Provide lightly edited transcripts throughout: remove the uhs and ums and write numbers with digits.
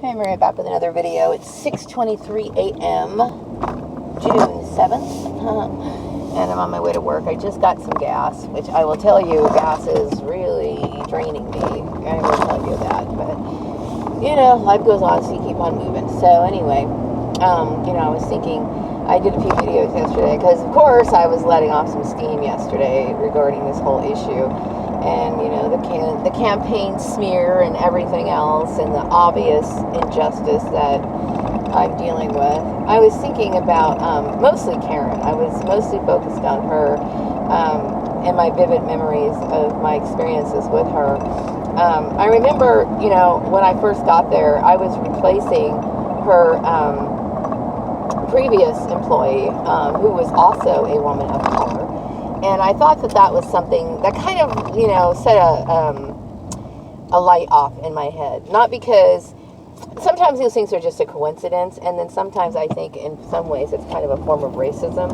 Hey, Maria, back with another video. It's 6:23 a.m., June 7th, and I'm on my way to work. I just got some gas, which I will tell you, gas is really draining me. I will tell you that, but, life goes on, so you keep on moving. So, anyway, I was thinking, I did a few videos yesterday, because, of course, I was letting off some steam yesterday regarding this whole issue. And, the campaign smear and everything else and the obvious injustice that I'm dealing with. I was thinking about mostly Karen. I was mostly focused on her and my vivid memories of my experiences with her. I remember, when I first got there, I was replacing her previous employee, who was also a woman of color. And I thought that was something that kind of, set a light off in my head. Not because sometimes these things are just a coincidence, and then sometimes I think in some ways it's kind of a form of racism.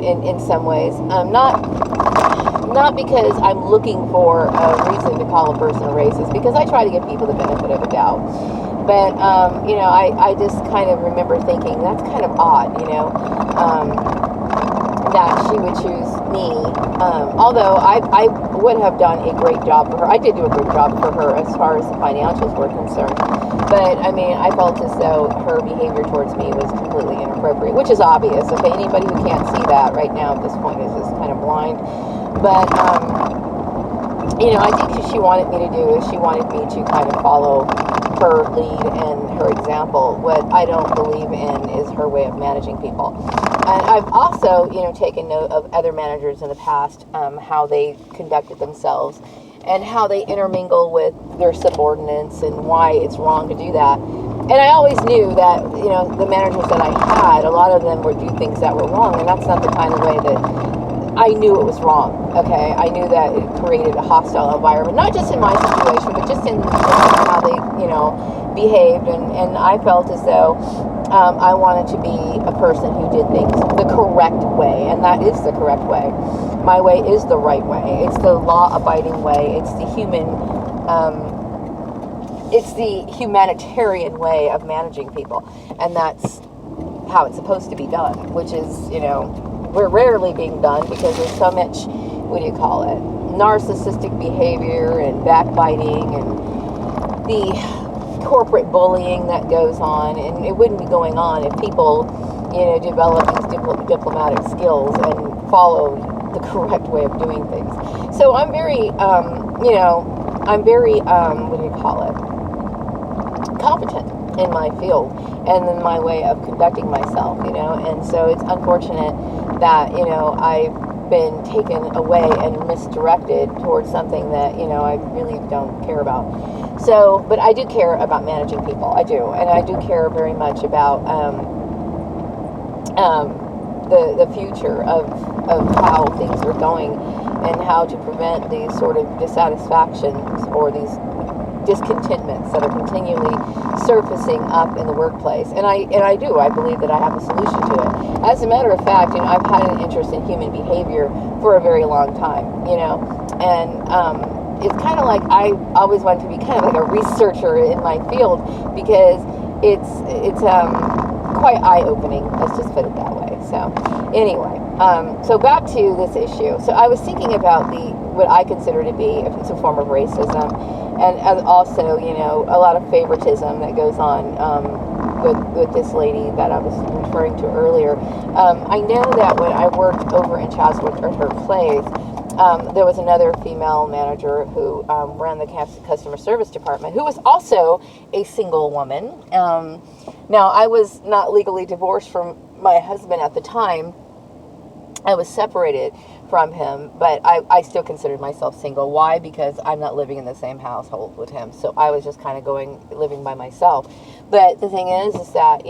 In some ways, not because I'm looking for a reason to call a person a racist, because I try to give people the benefit of the doubt. But I just kind of remember thinking that's kind of odd, that she would choose me, although I would have done a great job for her. I did do a good job for her as far as the financials were concerned, but I felt as though her behavior towards me was completely inappropriate, which is obvious. Okay, anybody who can't see that right now at this point is just kind of blind. But I think what she wanted me to do is she wanted me to kind of follow her lead and her example. What I don't believe in is her way of managing people. And I've also, taken note of other managers in the past, how they conducted themselves and how they intermingle with their subordinates and why it's wrong to do that. And I always knew that, the managers that I had, a lot of them would do things that were wrong, and that's not the kind of way that I knew it was wrong, okay? I knew that it created a hostile environment, not just in my situation, but just in how they, behaved. And I felt as though I wanted to be a person who did things the correct way, and that is the correct way. My way is the right way. It's the law-abiding way. It's the humanitarian way of managing people, and that's how it's supposed to be done, which is, we're rarely being done because there's so much, narcissistic behavior and backbiting and the corporate bullying that goes on. And it wouldn't be going on if people, develop these diplomatic skills and follow the correct way of doing things. So I'm very, competent in my field and in my way of conducting myself, and so it's unfortunate that, I've been taken away and misdirected towards something that, I really don't care about. So, but I do care about managing people. I do. And I do care very much about the future of how things are going and how to prevent these sort of dissatisfactions or these discontentments that are continually surfacing up in the workplace. And I do. I believe that I have a solution to it. As a matter of fact, I've had an interest in human behavior for a very long time, and it's kind of like I always wanted to be kind of like a researcher in my field, because it's quite eye-opening. Let's just put it that way. So anyway, so back to this issue. So I was thinking about what I consider to be a form of racism, and also, a lot of favoritism that goes on with this lady that I was referring to earlier. I know that when I worked over in Chatsworth at her place, there was another female manager who ran the customer service department, who was also a single woman. Now, I was not legally divorced from my husband at the time. I was separated from him, but I still considered myself single. Why? Because I'm not living in the same household with him. So I was just kind of living by myself. But the thing is that,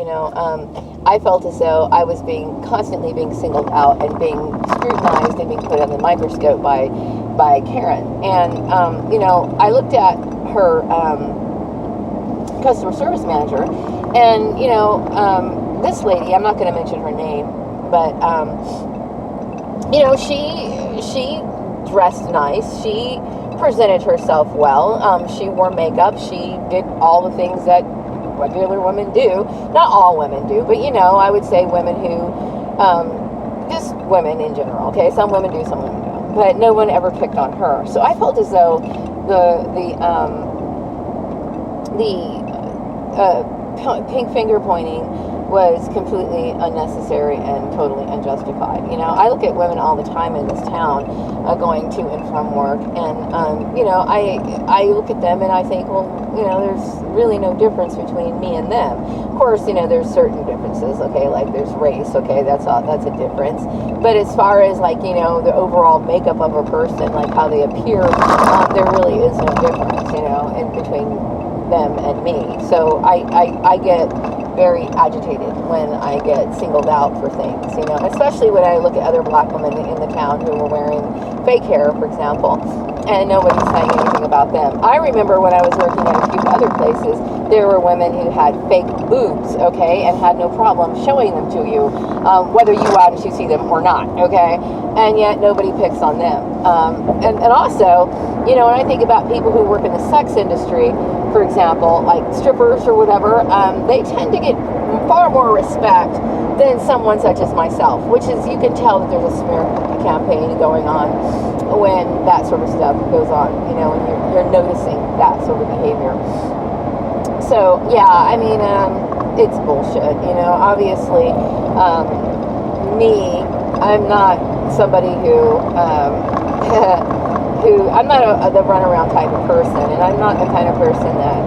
I felt as though I was constantly being singled out and being scrutinized and being put on the microscope by Karen. And, I looked at her customer service manager, and, this lady, I'm not going to mention her name, but, she dressed nice. She presented herself well. She wore makeup. She did all the things that regular women do. Not all women do, but I would say women who, just women in general. Okay, some women do, some women don't. But no one ever picked on her. So I felt as though the pink finger pointing was completely unnecessary and totally unjustified. I look at women all the time in this town going to and from work, and I look at them and I think, well, there's really no difference between me and them. Of course, there's certain differences, okay, like there's race, okay, that's a difference. But as far as like, the overall makeup of a person, like how they appear, there really is no difference, in between them and me. So I get very agitated when I get singled out for things, especially when I look at other black women in the town who were wearing fake hair, for example, and nobody's saying anything about them. I remember when I was working at a few other places, there were women who had fake boobs, okay, and had no problem showing them to you, whether you actually see them or not, okay, and yet nobody picks on them. And also, when I think about people who work in the sex industry, for example, like strippers or whatever, they tend to get far more respect than someone such as myself, which is, you can tell that there's a smear campaign going on when that sort of stuff goes on, and you're noticing that sort of behavior. So, yeah, I mean, it's bullshit, obviously, me, I'm not somebody who, I'm not the runaround type of person, and I'm not the kind of person that,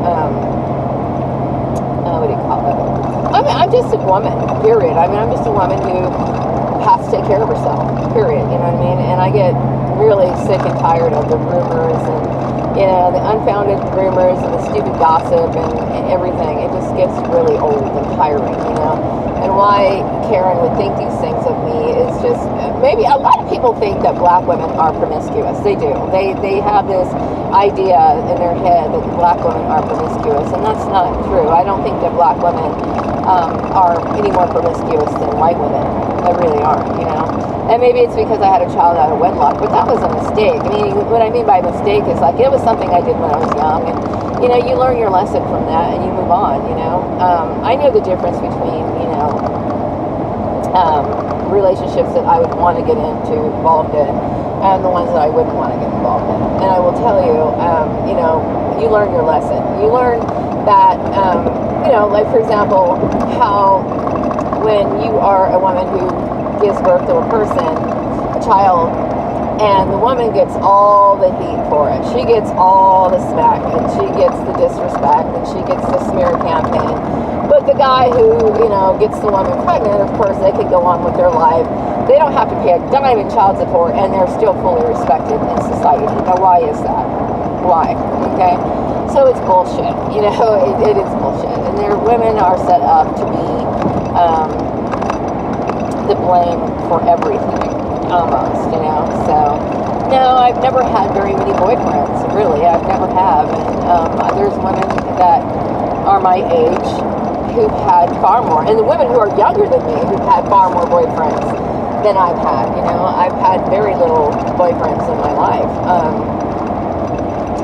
what do you call it? I'm just a woman, period. I mean, I'm just a woman who has to take care of herself, period, you know what I mean? And I get really sick and tired of the rumors and, the unfounded rumors and the stupid gossip and everything. It just gets really old and tiring, And why Karen would think these things of me is just, maybe a lot of people think that black women are promiscuous. They do. They have this idea in their head that black women are promiscuous, and that's not true. I don't think that black women are any more promiscuous than white women. They really aren't, And maybe it's because I had a child out of wedlock, but that was a mistake. I mean, what I mean by mistake is like, it was something I did when I was young, and you learn your lesson from that and you move on, I know the difference between, relationships that I would want to get involved in and the ones that I wouldn't want to get involved in. And I will tell you, you learn your lesson. You learn that, like for example, how when you are a woman who gives birth to a person, a child, and the woman gets all the heat for it. She gets all the smack, and she gets the disrespect, and she gets the smear campaign. But the guy who, gets the woman pregnant, of course, they can go on with their life. They don't have to pay a dime in child support, and they're still fully respected in society. Now, why is that? Why? Okay? So it's bullshit. It is bullshit. And their women are set up to be the blame for everything. Almost, so no, I've never had very many boyfriends, really. I've never have, and there's women that are my age who've had far more, and the women who are younger than me who've had far more boyfriends than I've had. I've had very little boyfriends in my life,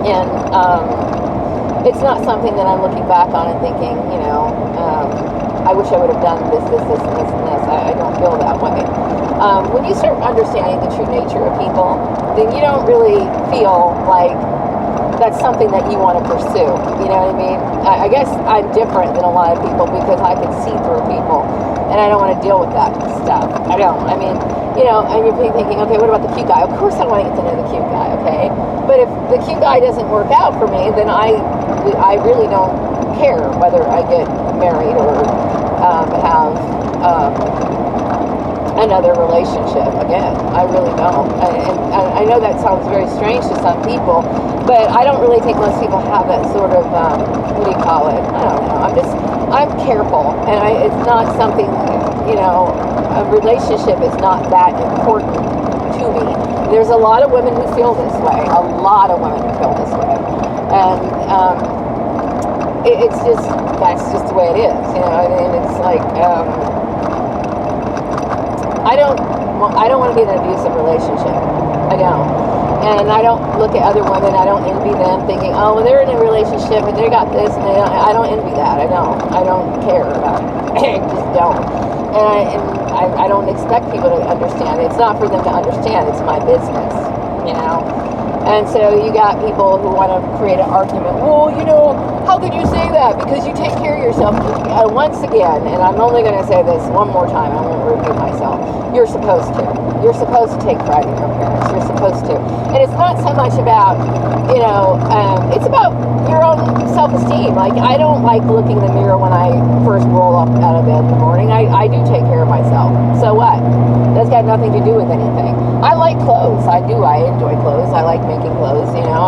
and it's not something that I'm looking back on and thinking, I wish I would have done this, and this, and this, and this. I don't feel that way. When you start understanding the true nature of people, then you don't really feel like that's something that you want to pursue. You know what I mean? I guess I'm different than a lot of people because I can see through people, and I don't want to deal with that stuff. I don't. I mean, and you're thinking, okay, what about the cute guy? Of course I want to get to know the cute guy, okay? But if the cute guy doesn't work out for me, then I really don't care whether I get married or have another relationship again. I really don't. And I know that sounds very strange to some people, but I don't really think most people have that sort of, what do you call it? I don't know. I'm careful, and it's not something, a relationship is not that important to me. There's a lot of women who feel this way. A lot of women who feel this way. And that's just the way it is. I mean, it's like, I don't want to be in an abusive relationship. I don't. And I don't look at other women, I don't envy them, thinking, oh, well, they're in a relationship and they got this, and I don't envy that. I don't care about it. I just don't. And I don't expect people to understand. It's not for them to understand. It's my business, you know. And so you got people who want to create an argument. Well, you know, how could you say that? Because you take care of yourself. Once again, and I'm only going to say this one more time. I won't repeat myself. You're supposed to. You're supposed to take pride in your appearance. You're supposed to. And it's not so much about, you know, it's about your own self-esteem. Like, I don't like looking in the mirror when I first roll up out of bed in the morning. I do take care of myself. So what? That's got nothing to do with anything. I like clothes. I do. I enjoy clothes. I like making clothes, you know,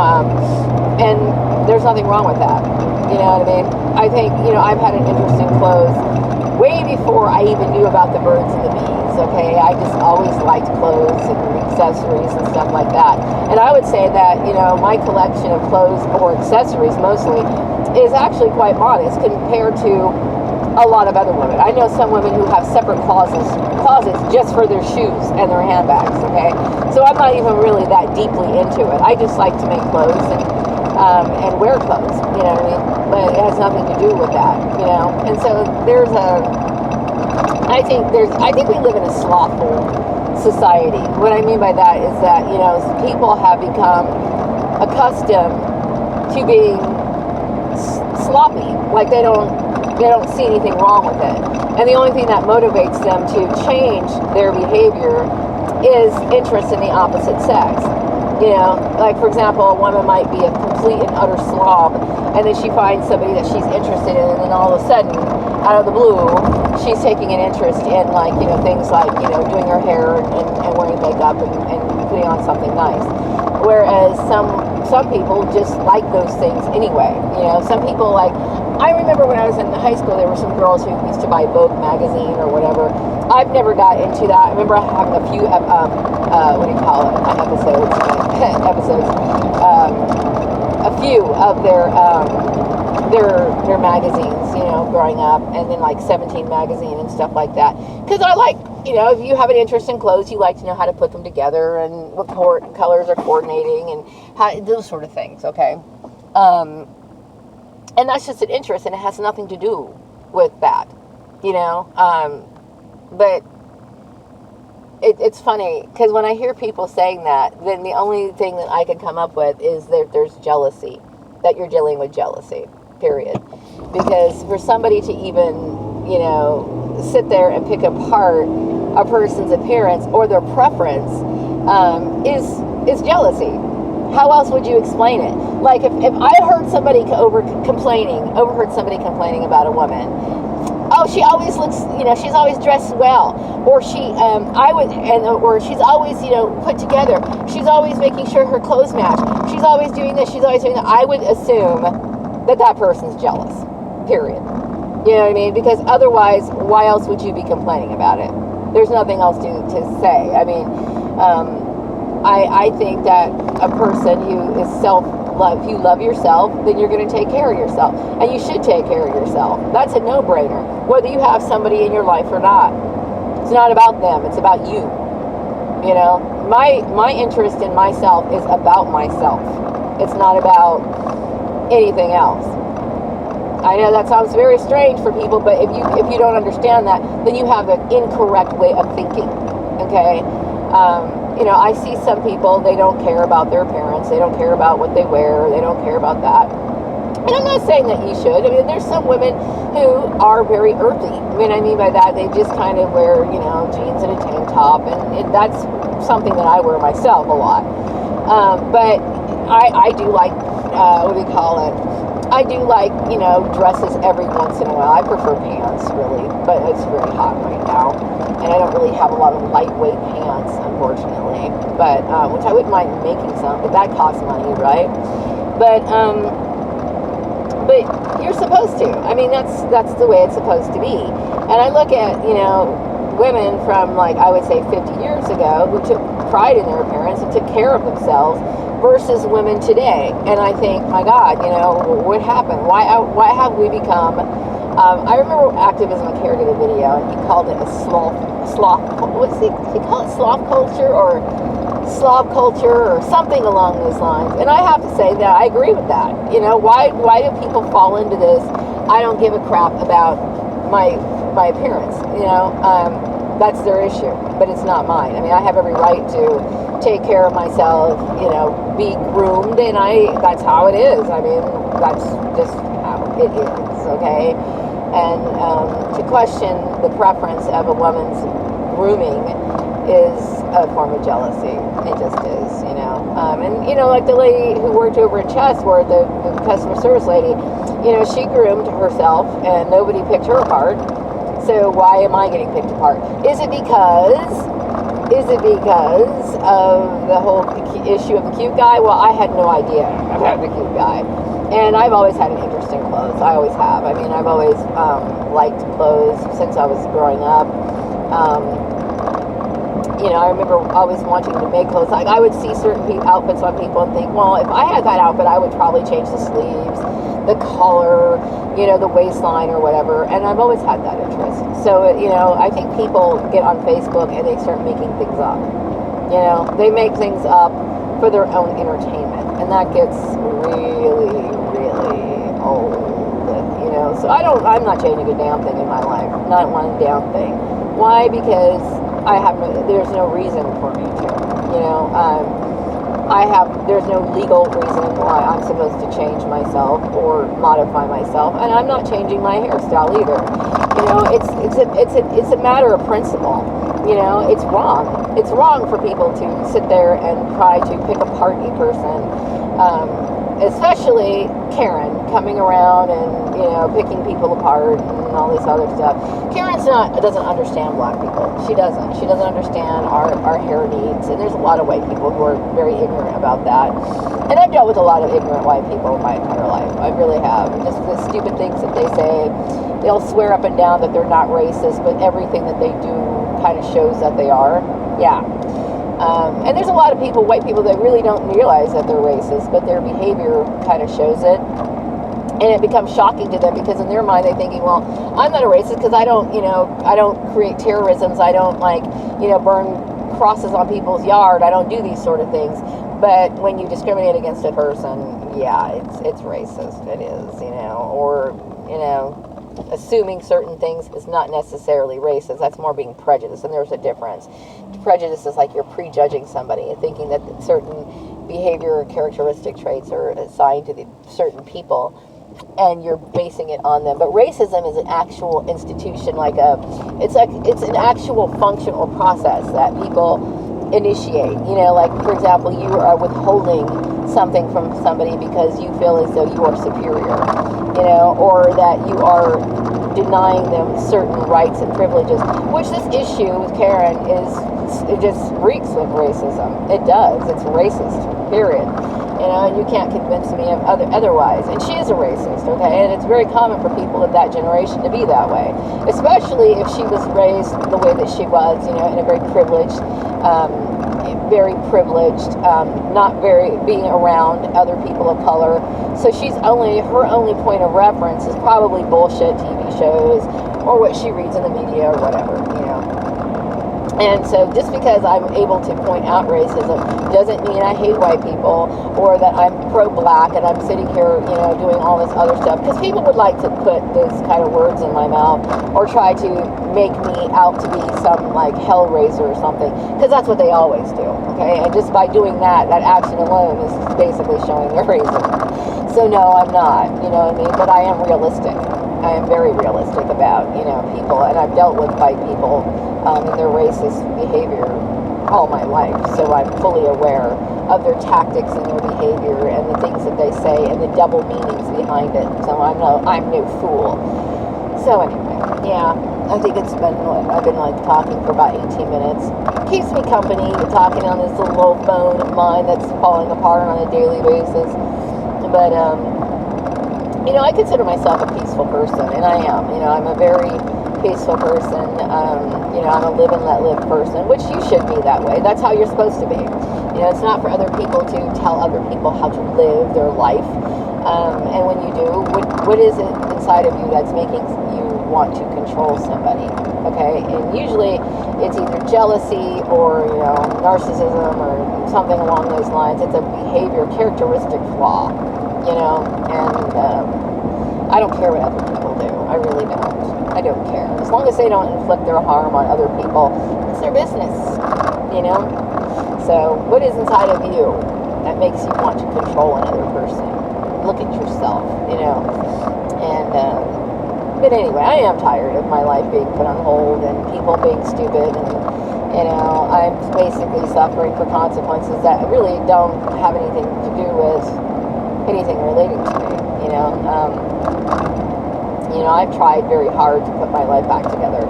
and there's nothing wrong with that. You know what I mean? I think, you know, I've had an interest in clothes way before I even knew about the birds and the bees, okay? I just always liked clothes and accessories and stuff like that. And I would say that, you know, my collection of clothes or accessories mostly is actually quite modest compared to a lot of other women. I know some women who have separate closets just for their shoes and their handbags, okay? So I'm not even really that deeply into it. I just like to make clothes and wear clothes, you know what I mean? But it has nothing to do with that, you know? And so I think we live in a slothful society. What I mean by that is that, you know, people have become accustomed to being sloppy. Like they don't see anything wrong with it. And the only thing that motivates them to change their behavior is interest in the opposite sex. You know, like for example, a woman might be a complete and utter slob, and then she finds somebody that she's interested in, and then all of a sudden, out of the blue, she's taking an interest in, like, you know, things like, you know, doing her hair and wearing makeup and putting on something nice. Whereas some people just like those things anyway. You know, some people like, I remember when I was in high school, there were some girls who used to buy Vogue magazine or whatever. I've never got into that. I remember having a few, what do you call it? Not episodes, a few of their magazines, you know, growing up, and then like 17 magazine and stuff like that. Because I like, you know, if you have an interest in clothes, you like to know how to put them together and what colors are coordinating and how, those sort of things, okay? And that's just an interest, and it has nothing to do with that, you know? But it's funny, because when I hear people saying that, then the only thing that I can come up with is that there's jealousy, that you're dealing with jealousy, period. Because for somebody to even, you know, sit there and pick apart a person's appearance or their preference is jealousy. How else would you explain it? Like if I heard somebody overheard somebody complaining about a woman, oh, she always looks, you know, she's always dressed well, or or she's always, you know, put together. She's always making sure her clothes match. She's always doing this. She's always doing that. I would assume that person's jealous. Period. You know what I mean? Because otherwise, why else would you be complaining about it? There's nothing else to say. I mean, I think that a person who is if you love yourself, then you're going to take care of yourself. And you should take care of yourself. That's a no-brainer. Whether you have somebody in your life or not. It's not about them. It's about you. You know? My interest in myself is about myself. It's not about anything else. I know that sounds very strange for people, but if you don't understand that, then you have an incorrect way of thinking. Okay? You know, I see some people, they don't care about their appearance, they don't care about what they wear, they don't care about that. And I'm not saying that you should. I mean, there's some women who are very earthy. What I mean by that, they just kind of wear, you know, jeans and a tank top, and that's something that I wear myself a lot. But I do like, what do you call it? I do like, you know, dresses every once in a while. I prefer pants, really, but it's very hot right now. And I don't really have a lot of lightweight pants, unfortunately. But, which I wouldn't mind making some, but that costs money, right? But you're supposed to. I mean, that's the way it's supposed to be. And I look at, you know, women from, like, I would say 50 years ago who took pride in their appearance and took care of themselves versus women today. And I think, my God, you know, what happened? Why have we become... I remember Activism and Care did a video, and he called it a sloth. What's he call it? Sloth culture or Slav culture or something along those lines. And I have to say that I agree with that. Why do people fall into this? I don't give a crap about my appearance. That's their issue, but it's not mine. I mean, I have every right to take care of myself, be groomed, and that's how it is. I mean, that's just how it is, okay? And to question the preference of a woman's grooming is a form of jealousy. It just is, and like the lady who worked over at Chessworth, the customer service lady, she groomed herself and nobody picked her apart. So why am I getting picked apart? Is it because of the whole issue of the cute guy? Well, I had no idea about the cute guy. And I've always had an interest in clothes. I always have. I mean, I've always liked clothes since I was growing up. I remember always wanting to make clothes. Like, I would see certain outfits on people and think, well, if I had that outfit, I would probably change the sleeves, the collar, the waistline or whatever. And I've always had that interest. So, I think people get on Facebook and they start making things up. They make things up for their own entertainment. And that gets really, really old. So I'm not changing a damn thing in my life. Not one damn thing. Why? Because there's no reason for me to. There's no legal reason why I'm supposed to change myself or modify myself, and I'm not changing my hairstyle either. It's a matter of principle. It's wrong. It's wrong for people to sit there and try to pick apart a person, especially Karen coming around and picking people apart and all this other stuff. Karen doesn't understand black people. She doesn't. She doesn't understand our hair needs. And there's a lot of white people who are very ignorant about that. And I've dealt with a lot of ignorant white people in my entire life. I really have. Just the stupid things that they say. They'll swear up and down that they're not racist, but everything that they do kind of shows that they are. Yeah. And there's a lot of white people, that really don't realize that they're racist, but their behavior kind of shows it. And it becomes shocking to them because in their mind they're thinking, well, I'm not a racist because I don't create terrorisms. I don't burn crosses on people's yard. I don't do these sort of things. But when you discriminate against a person, yeah, it's racist. It is, or assuming certain things is not necessarily racist. That's more being prejudiced, and there's a difference. Prejudice is like you're prejudging somebody and thinking that certain behavior or characteristic traits are assigned to certain people, and you're basing it on them. But racism is an actual institution, it's an actual function or process that people initiate. Like, for example, you are withholding something from somebody because you feel as though you are superior, or that you are denying them certain rights and privileges, which this issue with Karen it just reeks with racism. It does. It's racist, period. And you can't convince me of otherwise. And she is a racist, okay? And it's very common for people of that generation to be that way, especially if she was raised the way that she was, in a very privileged, not very being around other people of color. So her only point of reference is probably bullshit TV shows or what she reads in the media or whatever, And so just because I'm able to point out racism doesn't mean I hate white people or that I'm pro-black and I'm sitting here, doing all this other stuff. Because people would like to put those kind of words in my mouth or try to make me out to be some hellraiser or something. Because that's what they always do, okay? And just by doing that action alone is basically showing their racism. So no, I'm not, you know what I mean? But I am realistic. I am very realistic about, people. And I've dealt with white people and their racist behavior all my life, so I'm fully aware of their tactics and their behavior and the things that they say and the double meanings behind it. So I'm no fool. So anyway, yeah, I think I've been talking for about 18 minutes. Keeps me company, talking on this little old phone of mine that's falling apart on a daily basis. But I consider myself a peaceful person, and I am. I'm a very peaceful person. I'm a live and let live person, which you should be that way. That's how you're supposed to be. It's not for other people to tell other people how to live their life. And when you do, what is it inside of you that's making you want to control somebody? Okay, and usually it's either jealousy or narcissism or something along those lines. It's a behavior characteristic flaw, you know, and I don't care what other people do. I really don't. I don't care. As long as they don't inflict their harm on other people, it's their business, you know. So what is inside of you that makes you want to control another person? Look at yourself, you know. And but anyway, I am tired of my life being put on hold and people being stupid, and you know, I'm basically suffering for consequences that really don't have anything to do with anything relating to me. You know, I've tried very hard to put my life back together,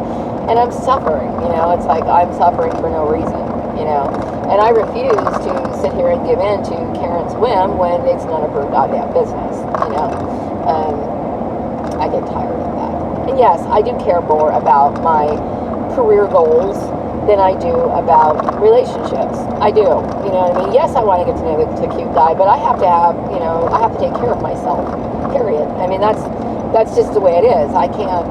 and I'm suffering. You know, it's like I'm suffering for no reason. You know, and I refuse to sit here and give in to Karen's whim when it's none of her goddamn business. You know, I get tired of that. And yes, I do care more about my career goals than I do about relationships. I do. You know what I mean? Yes, I want to get to know the cute guy, but I have to have, you know, I have to take care of myself. Period. I mean, that's just the way it is. I can't.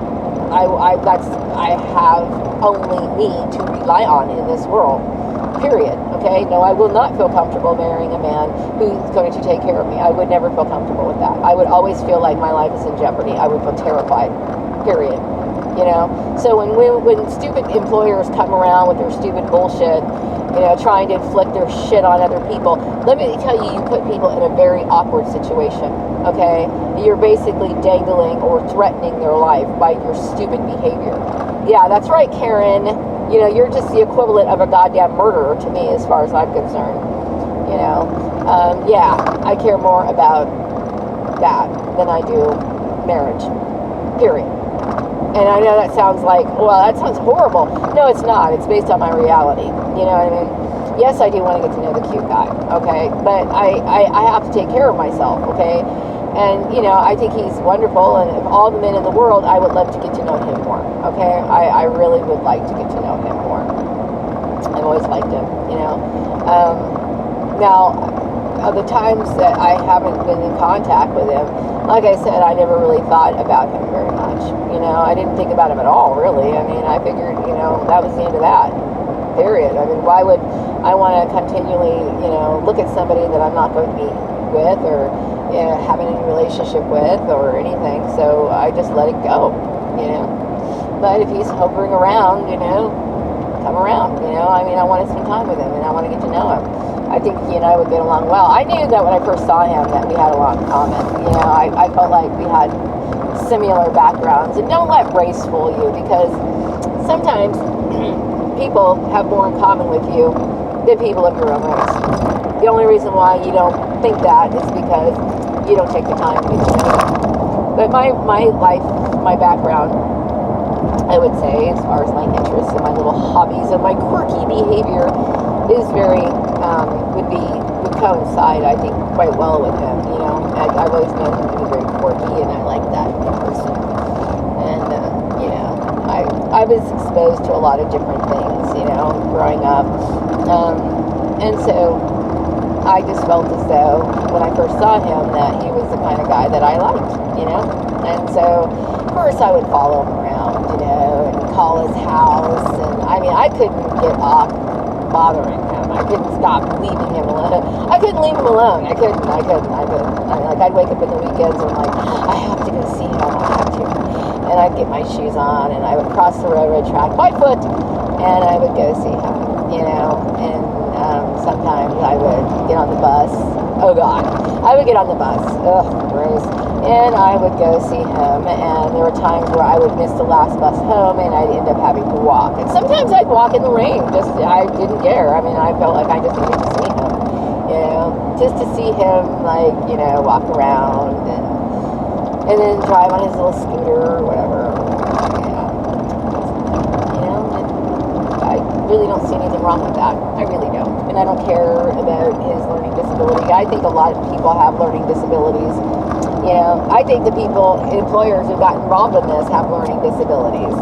I have only me to rely on in this world. Period. Okay? No, I will not feel comfortable marrying a man who's going to take care of me. I would never feel comfortable with that. I would always feel like my life is in jeopardy. I would feel terrified. Period. You know? So when stupid employers come around with their stupid bullshit, you know, trying to inflict their shit on other people, let me tell you, you put people in a very awkward situation. Okay? You're basically dangling or threatening their life by your stupid behavior. Yeah, that's right, Karen. You know, you're just the equivalent of a goddamn murderer to me as far as I'm concerned. You know, yeah, I care more about that than I do marriage. Period. And I know that sounds like, well, that sounds horrible. No, it's not. It's based on my reality. You know what I mean? Yes, I do want to get to know the cute guy, okay? But I have to take care of myself, okay? And, you know, I think he's wonderful, and of all the men in the world, I would love to get to know him more, okay? I really would like to get to know him more. I've always liked him, you know? Now, of the times that I haven't been in contact with him, like I said, I never really thought about him very much. You know, I didn't think about him at all, really. I mean, I figured, you know, that was the end of that. Period. I mean, why would I want to continually, you know, look at somebody that I'm not going to be with or, you know, have any relationship with or anything? So I just let it go, you know. But if he's hovering around, you know, come around, you know. I mean, I want to spend time with him and I want to get to know him. I think he and I would get along well. I knew that when I first saw him that we had a lot in common. You know, I felt like we had similar backgrounds. And don't let race fool you, because sometimes people have more in common with you than people of your own race. The only reason why you don't think that is because you don't take the time to get to know them. But my life, my background, I would say, as far as my interests and my little hobbies and my quirky behavior, is very would coincide, I think, quite well with him. You know, I've always known him to be very quirky, and I like that in a person. And you know, I was exposed to a lot of different things, you know, growing up, and so I just felt as though when I first saw him that he was the kind of guy that I liked, you know. And so, of course, I would follow him around, you know, and call his house, and I mean, I couldn't get off bothering him. I couldn't stop leaving him alone. I couldn't leave him alone. I couldn't. I'd wake up in the weekends and I'm like, I have to go see him. I have to. And I'd get my shoes on and I would cross the railroad track by foot and I would go see him, you know. And sometimes I would get on the bus. Oh God. I would get on the bus. Ugh, gross. And I would go see him, and there were times where I would miss the last bus home, and I'd end up having to walk. And sometimes I'd walk in the rain. I didn't care. I mean, I felt like I just needed to see him, you know, just to see him, like, you know, walk around and then drive on his little scooter or whatever. Yeah. You know, and I really don't see anything wrong with that. I really don't. And I don't care about his learning disability. I think a lot of people have learning disabilities. You know, I think the employers who got involved in this have learning disabilities,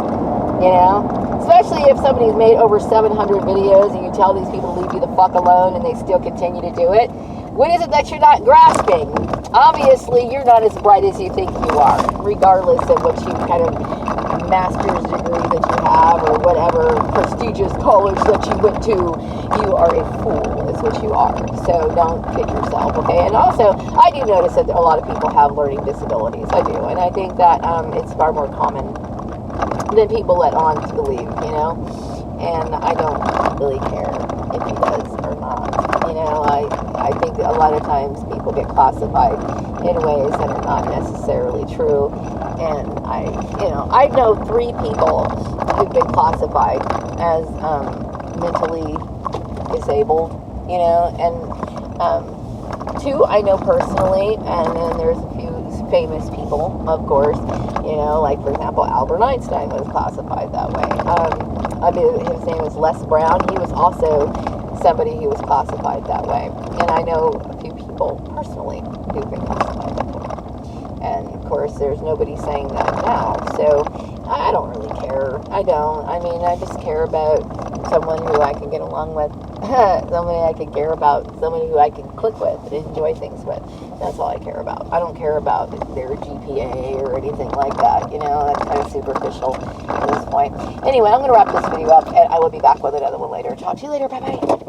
you know, especially if somebody's made over 700 videos and you tell these people to leave you the fuck alone and they still continue to do it. What is it that you're not grasping? Obviously, you're not as bright as you think you are, regardless of what you kind of master's degree that you have or whatever prestigious college that you went to, you are a fool, is what you are. So don't kid yourself, okay? And also, I do notice that a lot of people have learning disabilities. I do. And I think that it's far more common than people let on to believe, you know? And I don't really care if he does or not. You know, I think that a lot of times people get classified in ways that are not necessarily true. And I know 3 people who've been classified as mentally disabled, you know, and 2 I know personally, and then there's a few famous people, of course, you know, like for example, Albert Einstein was classified that way. His name was Les Brown. He was also somebody who was classified that way. And I know a few people personally who've been classified that way. And of course, there's nobody saying that now. So I don't really care. I don't. I mean, I just care about someone who I can get along with, somebody I can care about, somebody who I can click with and enjoy things with. That's all I care about. I don't care about their GPA or anything like that. You know, that's kind of superficial at this point. Anyway, I'm going to wrap this video up, and I will be back with another one later. Talk to you later. Bye-bye.